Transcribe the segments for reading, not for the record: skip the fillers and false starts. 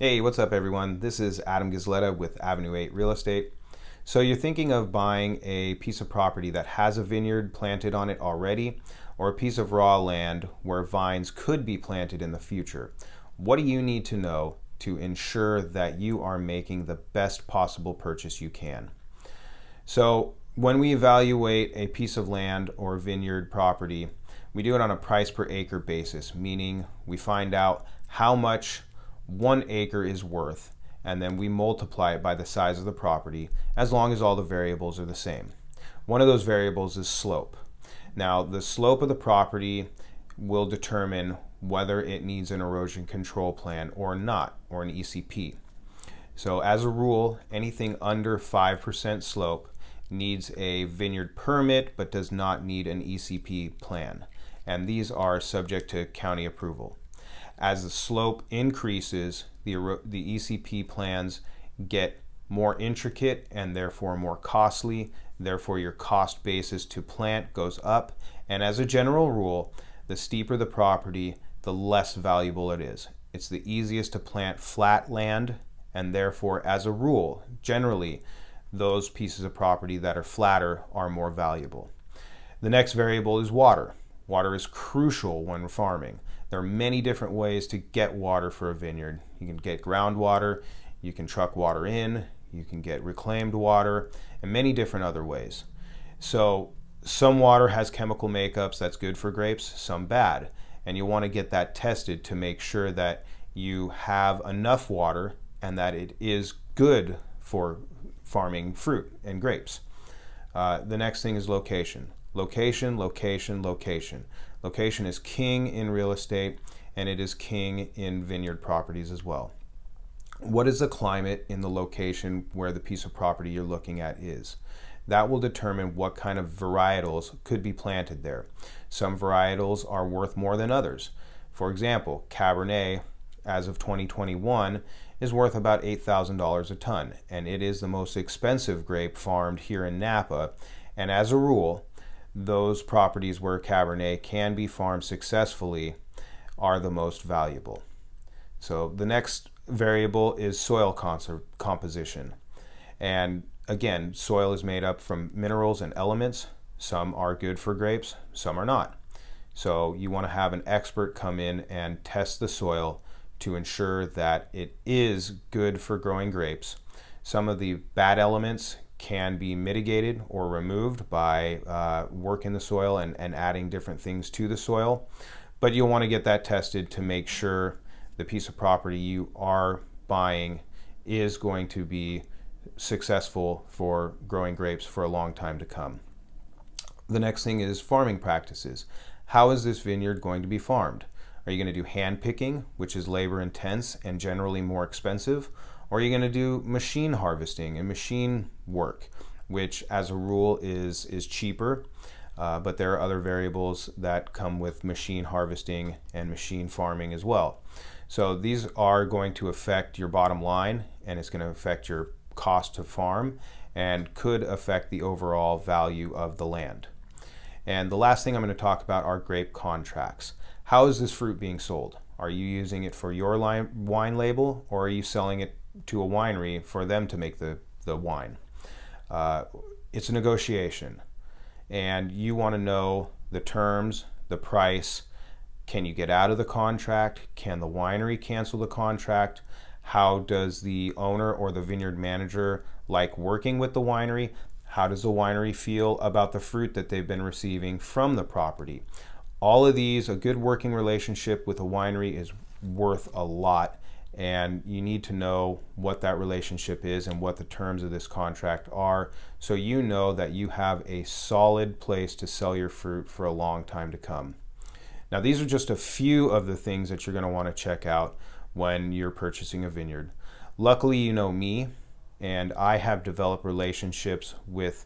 Hey, what's up everyone? This is Adam Ghisletta with Avenue 8 Real Estate. So you're thinking of buying a piece of property that has a vineyard planted on it already, or a piece of raw land where vines could be planted in the future. What do you need to know to ensure that you are making the best possible purchase you can? So when we evaluate a piece of land or vineyard property, we do it on a price per acre basis, meaning we find out how much 1 acre is worth, and then we multiply it by the size of the property as long as all the variables are the same. One of those variables is slope. Now, the slope of the property will determine whether it needs an erosion control plan or not, or an ECP. So as a rule, anything under 5% slope needs a vineyard permit but does not need an ECP plan, and these are subject to county approval. As the slope increases, the ECP plans get more intricate and therefore more costly. Therefore, your cost basis to plant goes up. And as a general rule, the steeper the property, the less valuable it is. It's the easiest to plant flat land, and therefore, as a rule, generally, those pieces of property that are flatter are more valuable. The next variable is water. Water is crucial when farming. There are many different ways to get water for a vineyard. You can get groundwater, you can truck water in, you can get reclaimed water, and many different other ways. So some water has chemical makeups that's good for grapes, some bad. And you want to get that tested to make sure that you have enough water and that it is good for farming fruit and grapes. The next thing is location. Location, location, location. Location is king in real estate, and it is king in vineyard properties as well. What is the climate in the location where the piece of property you're looking at is? That will determine what kind of varietals could be planted there. Some varietals are worth more than others. For example, Cabernet, as of 2021, is worth about $8,000 a ton, and it is the most expensive grape farmed here in Napa. And as a rule, those properties where Cabernet can be farmed successfully are the most valuable. So the next variable is soil composition. And again, soil is made up from minerals and elements. Some are good for grapes, some are not. So you want to have an expert come in and test the soil to ensure that it is good for growing grapes. Some of the bad elements can be mitigated or removed by working the soil and adding different things to the soil. But you'll want to get that tested to make sure the piece of property you are buying is going to be successful for growing grapes for a long time to come. The next thing is farming practices. How is this vineyard going to be farmed? Are you going to do hand picking, which is labor intense and generally more expensive? Or are you going to do machine harvesting and machine work, which as a rule is cheaper, but there are other variables that come with machine harvesting and machine farming as well. So these are going to affect your bottom line, and it's going to affect your cost to farm and could affect the overall value of the land. And the last thing I'm going to talk about are grape contracts. How is this fruit being sold? Are you using it for your wine label, or are you selling it to a winery for them to make the wine? It's a negotiation, and you want to know the terms, the price. Can you get out of the contract? Can the winery cancel the contract? How does the owner or the vineyard manager like working with the winery? How does the winery feel about the fruit that they've been receiving from the property? All of these, a good working relationship with a winery is worth a lot, and you need to know what that relationship is and what the terms of this contract are, so you know that you have a solid place to sell your fruit for a long time to come. Now, these are just a few of the things that you're going to want to check out when you're purchasing a vineyard. Luckily, you know me, and I have developed relationships with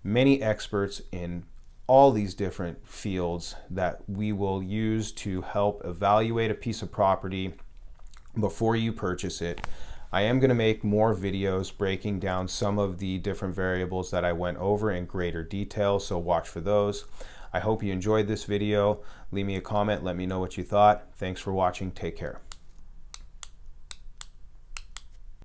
many experts in all these different fields that we will use to help evaluate a piece of property before you purchase it. I am going to make more videos breaking down some of the different variables that I went over in greater detail, so watch for those. I hope you enjoyed this video. Leave me a comment, let me know what you thought. Thanks for watching, take care.